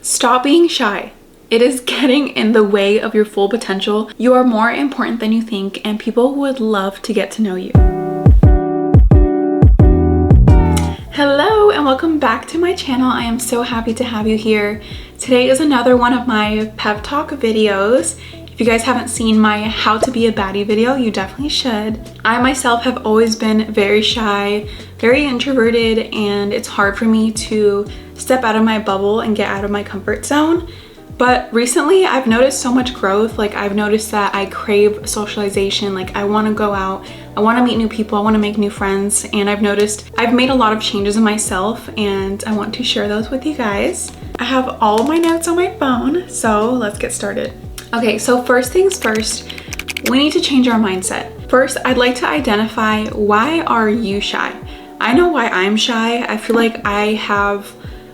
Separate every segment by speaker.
Speaker 1: Stop being shy. It is getting in the way of your full potential. You are more important than you think, and people would love to get to know you. Hello and welcome back to my channel. I am so happy to have you here. Today is another one of my pep talk videos. If you guys haven't seen my how to be a baddie video, you definitely should. I myself have always been very shy, very introverted, and it's hard for me to step out of my bubble and get out of my comfort zone. But recently I've noticed so much growth. Like, I've noticed that I crave socialization. Like, I want to go out, I want to meet new people, I want to make new friends, and I've noticed I've made a lot of changes in myself, and I want to share those with you guys. I have all of my notes on my phone, so let's get started. Okay, so first things first, we need to change our mindset. First, I'd like to identify, why are you shy? I know why I'm shy. I feel like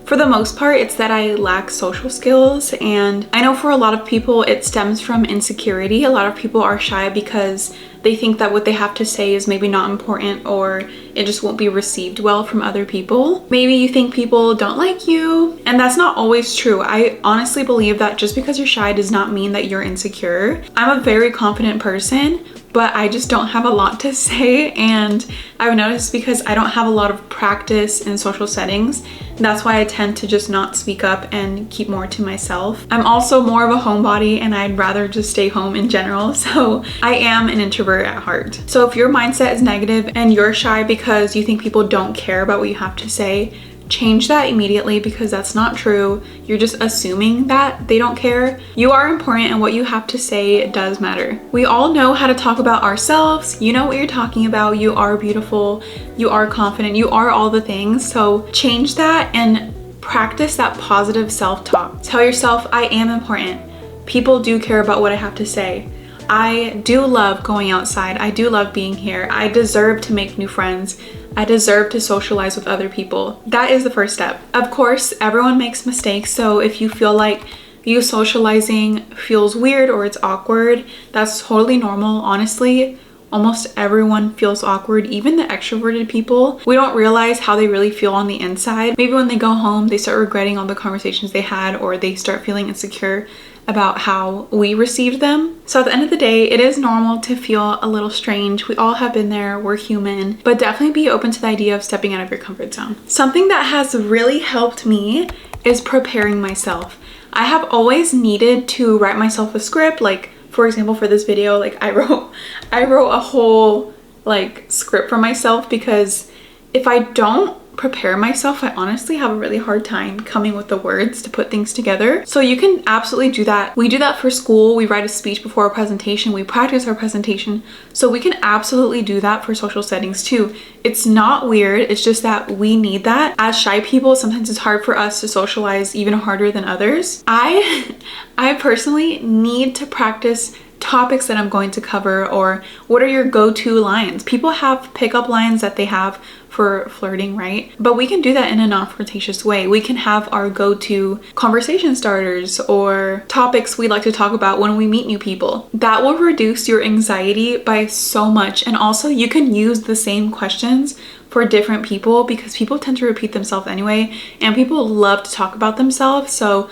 Speaker 1: for the most part, it's that I lack social skills, and I know for a lot of people it stems from insecurity. A lot of people are shy because they think that what they have to say is maybe not important, or it just won't be received well from other people. Maybe you think people don't like you, and that's not always true. I honestly believe that just because you're shy does not mean that you're insecure. I'm a very confident person, but I just don't have a lot to say, and I've noticed because I don't have a lot of practice in social settings, that's why I tend to just not speak up and keep more to myself. I'm also more of a homebody, and I'd rather just stay home in general, so I am an introvert at heart. So if your mindset is negative and you're shy because you think people don't care about what you have to say, change that immediately, because that's not true. You're just assuming that they don't care. You are important, and what you have to say does matter. We all know how to talk about ourselves. You know what you're talking about. You are beautiful, you are confident, you are all the things. So change that and practice that positive self-talk. Tell yourself, I am important. People do care about what I have to say. I do love going outside. I do love being here. I deserve to make new friends. I deserve to socialize with other people. That is the first step. Of course, everyone makes mistakes, so if you feel like you socializing feels weird or it's awkward, that's totally normal. Honestly, almost everyone feels awkward, even the extroverted people. We don't realize how they really feel on the inside. Maybe when they go home, they start regretting all the conversations they had, or they start feeling insecure about how we received them. So at the end of the day, it is normal to feel a little strange. We all have been there, we're human, but definitely be open to the idea of stepping out of your comfort zone. Something that has really helped me is preparing myself. I have always needed to write myself a script. Like, for example, for this video, like I wrote a whole script for myself, because if I don't prepare myself, I honestly have a really hard time coming with the words to put things together. So you can absolutely do that. We do that for school. We write a speech before a presentation. We practice our presentation. So we can absolutely do that for social settings too. It's not weird. It's just that we need that. As shy people, sometimes it's hard for us to socialize, even harder than others. I personally need to practice topics that I'm going to cover, or what are your go-to lines. People have pickup lines that they have for flirting, right? But we can do that in a non-flirtatious way. We can have our go-to conversation starters or topics we like to talk about when we meet new people. That will reduce your anxiety by so much. And also, you can use the same questions for different people, because people tend to repeat themselves anyway, and people love to talk about themselves. So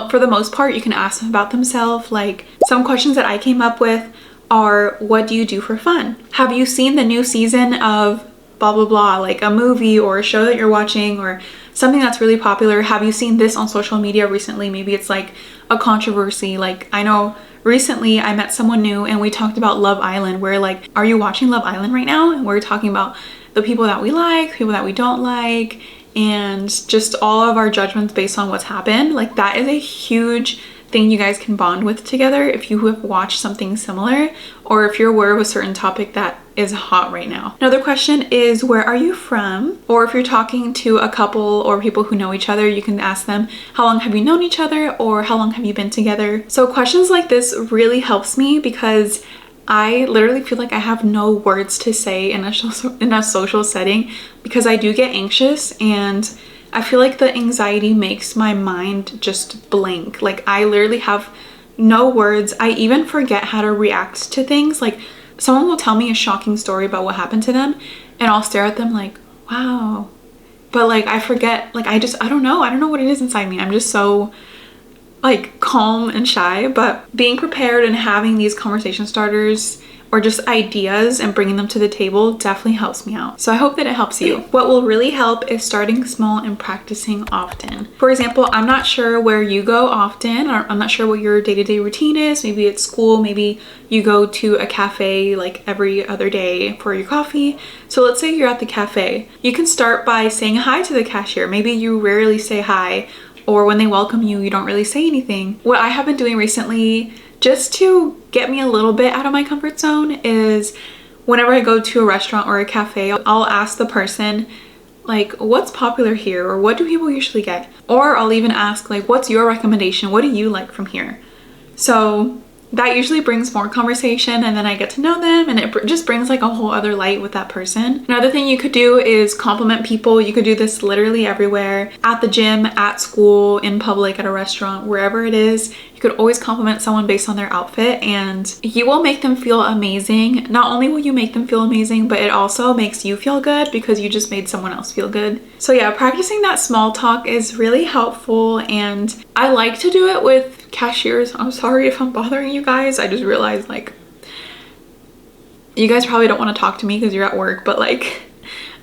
Speaker 1: for the most part, you can ask them about themselves. Like, some questions that I came up with are, what do you do for fun? Have you seen the new season of blah blah blah, like a movie or a show that you're watching, or something that's really popular? Have you seen this on social media recently? Maybe it's like a controversy. Like, I know recently I met someone new and we talked about Love Island. We're like, are you watching Love Island right now? And we're talking about the people that we like, people that we don't like, and just all of our judgments based on what's happened. Like, that is a huge thing you guys can bond with together if you have watched something similar, or if you're aware of a certain topic that is hot right now. Another question is, where are you from? Or if you're talking to a couple or people who know each other, you can ask them, how long have you known each other, or how long have you been together? So questions like this really helps me, because I literally feel like I have no words to say in a social setting, because I do get anxious, and I feel like the anxiety makes my mind just blank. Like, I literally have no words. I even forget how to react to things. Like, someone will tell me a shocking story about what happened to them, and I'll stare at them like, wow. But like, I forget, like, I don't know what it is inside me. I'm just so like calm and shy, but being prepared and having these conversation starters or just ideas and bringing them to the table definitely helps me out. So I hope that it helps you. What will really help is starting small and practicing often. For example, I'm not sure where you go often, or I'm not sure what your day-to-day routine is. Maybe it's school, maybe you go to a cafe like every other day for your coffee. So let's say you're at the cafe. You can start by saying hi to the cashier. Maybe you rarely say hi, or when they welcome you, you don't really say anything. What I have been doing recently, just to get me a little bit out of my comfort zone, is whenever I go to a restaurant or a cafe, I'll ask the person like, what's popular here, or what do people usually get? Or I'll even ask like, what's your recommendation? What do you like from here? So that usually brings more conversation, and then I get to know them, and it just brings like a whole other light with that person. Another thing you could do is compliment people. You could do this literally everywhere, at the gym, at school, in public, at a restaurant, wherever it is. You could always compliment someone based on their outfit, and you will make them feel amazing. Not only will you make them feel amazing, but it also makes you feel good because you just made someone else feel good. So yeah, practicing that small talk is really helpful, and I like to do it with cashiers. I'm sorry if I'm bothering you guys. I just realized like you guys probably don't want to talk to me because you're at work, but like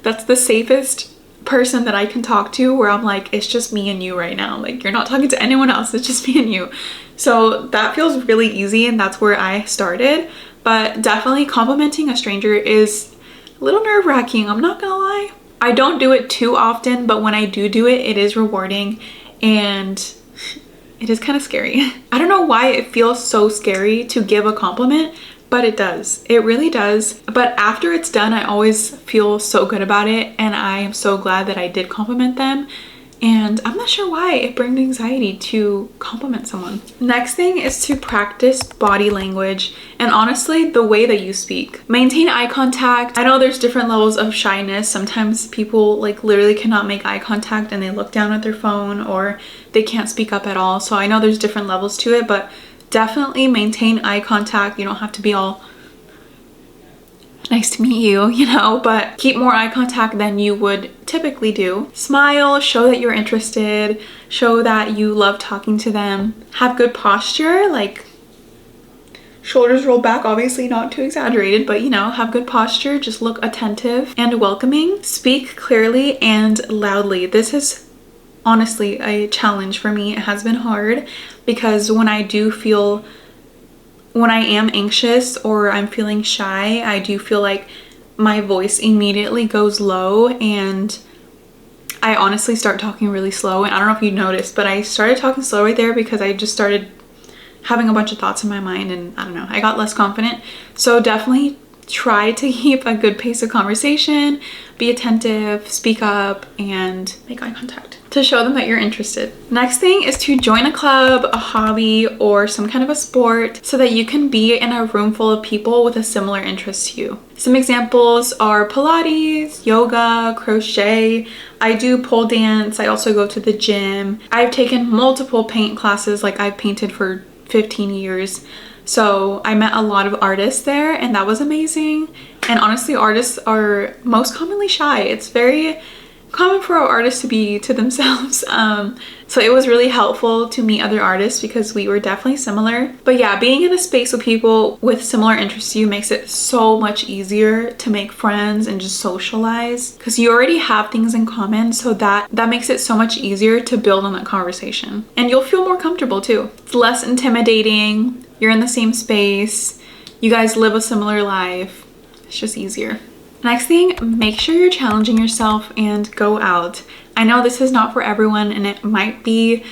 Speaker 1: that's the safest person that I can talk to, where I'm like, it's just me and you right now. Like, you're not talking to anyone else, it's just me and you. So that feels really easy, and that's where I started. But definitely complimenting a stranger is a little nerve-wracking, I'm not gonna lie. I don't do it too often, but when I do it, it is rewarding, and it is kind of scary. I don't know why it feels so scary to give a compliment, but it does. It really does. But after it's done, I always feel so good about it, and I am so glad that I did compliment them. And I'm not sure why it brings anxiety to compliment someone. Next thing is to practice body language, and honestly, the way that you speak. Maintain eye contact. I know there's different levels of shyness. Sometimes people like literally cannot make eye contact and they look down at their phone, or they can't speak up at all. So I know there's different levels to it, but definitely maintain eye contact. You don't have to be all nice to meet you, you know, but keep more eye contact than you would typically do. Smile, show that you're interested, show that you love talking to them. Have good posture, like shoulders rolled back, obviously not too exaggerated, but you know, have good posture. Just look attentive and welcoming. Speak clearly and loudly. This is honestly a challenge for me. It has been hard because when I am anxious or I'm feeling shy, I do feel like my voice immediately goes low, and I honestly start talking really slow. And I don't know if you noticed, but I started talking slow right there because I just started having a bunch of thoughts in my mind, and I don't know, I got less confident. So definitely try to keep a good pace of conversation, be attentive, speak up, and make eye contact to show them that you're interested. Next thing is to join a club, a hobby, or some kind of a sport so that you can be in a room full of people with a similar interest to you. Some examples are Pilates, yoga, crochet. I do pole dance. I also go to the gym. I've taken multiple paint classes, like I've painted for 15 years. So I met a lot of artists there, and that was amazing. And honestly, artists are most commonly shy. It's very common for artists to be to themselves. So it was really helpful to meet other artists because we were definitely similar. But yeah, being in a space with people with similar interests to you makes it so much easier to make friends and just socialize, because you already have things in common. So that makes it so much easier to build on that conversation, and you'll feel more comfortable too. It's less intimidating. You're in the same space. You guys live a similar life. It's just easier. Next thing, make sure you're challenging yourself and go out. I know this is not for everyone, and it might be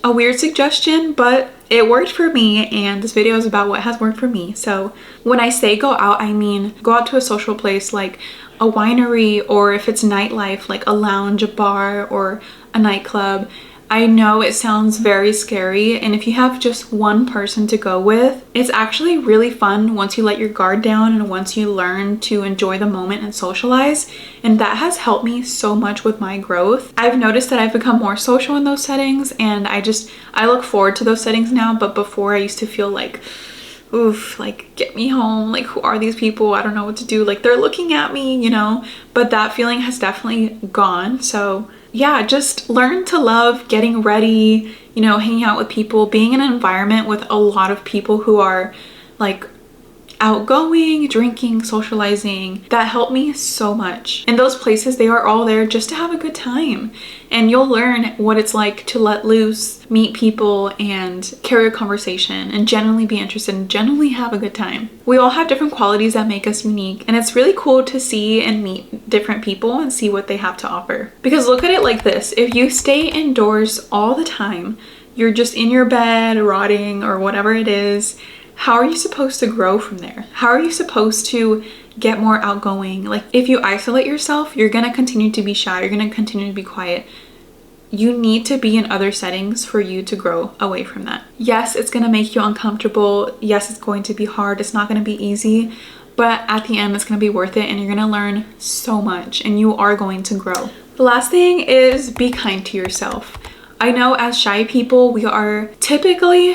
Speaker 1: a weird suggestion, but it worked for me, and this video is about what has worked for me. So when I say go out, I mean go out to a social place like a winery, or if it's nightlife, like a lounge, a bar, or a nightclub. I know it sounds very scary, and if you have just one person to go with, it's actually really fun once you let your guard down and once you learn to enjoy the moment and socialize. And that has helped me so much with my growth. I've noticed that I've become more social in those settings, and I look forward to those settings now. But before, I used to feel like, oof, like get me home, like who are these people? I don't know what to do, like they're looking at me, you know. But that feeling has definitely gone. So yeah, just learn to love getting ready, you know, hanging out with people, being in an environment with a lot of people who are like outgoing, drinking, socializing. That helped me so much. In those places, they are all there just to have a good time. And you'll learn what it's like to let loose, meet people, and carry a conversation, and genuinely be interested and genuinely have a good time. We all have different qualities that make us unique, and it's really cool to see and meet different people and see what they have to offer. Because look at it like this: if you stay indoors all the time, you're just in your bed, rotting, or whatever it is, how are you supposed to grow from there? How are you supposed to get more outgoing? Like, if you isolate yourself, you're gonna continue to be shy, you're gonna continue to be quiet. You need to be in other settings for you to grow away from that. Yes, it's gonna make you uncomfortable. Yes, it's going to be hard. It's not gonna be easy, but at the end, it's gonna be worth it, and you're gonna learn so much, and you are going to grow. The last thing is be kind to yourself. I know as shy people, we are typically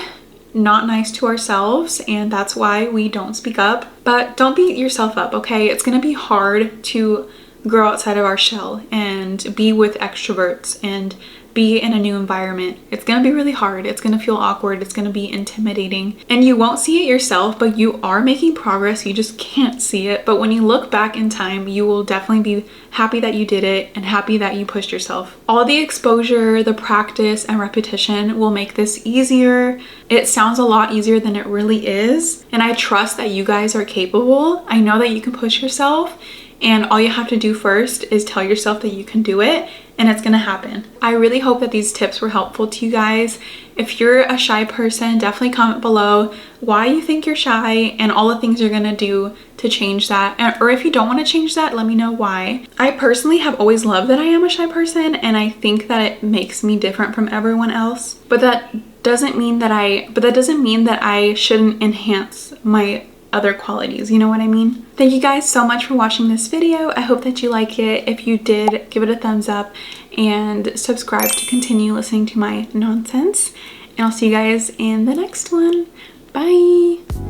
Speaker 1: not nice to ourselves, and that's why we don't speak up. But don't beat yourself up, okay? It's gonna be hard to grow outside of our shell and be with extroverts and be in a new environment. It's gonna be really hard. It's gonna feel awkward. It's gonna be intimidating, and you won't see it yourself, but you are making progress. You just can't see it. But when you look back in time, you will definitely be happy that you did it and happy that you pushed yourself. All the exposure, the practice, and repetition will make this easier. It sounds a lot easier than it really is, and I trust that you guys are capable. I know that you can push yourself, and all you have to do first is tell yourself that you can do it, and it's gonna happen. I really hope that these tips were helpful to you guys. If you're a shy person, definitely comment below why you think you're shy and all the things you're gonna do to change that. Or if you don't want to change that, let me know why. I personally have always loved that I am a shy person, and I think that it makes me different from everyone else. But that doesn't mean that I shouldn't enhance my other qualities, you know what I mean? Thank you guys so much for watching this video. I hope that you like it. If you did, give it a thumbs up and subscribe to continue listening to my nonsense. And I'll see you guys in the next one. Bye!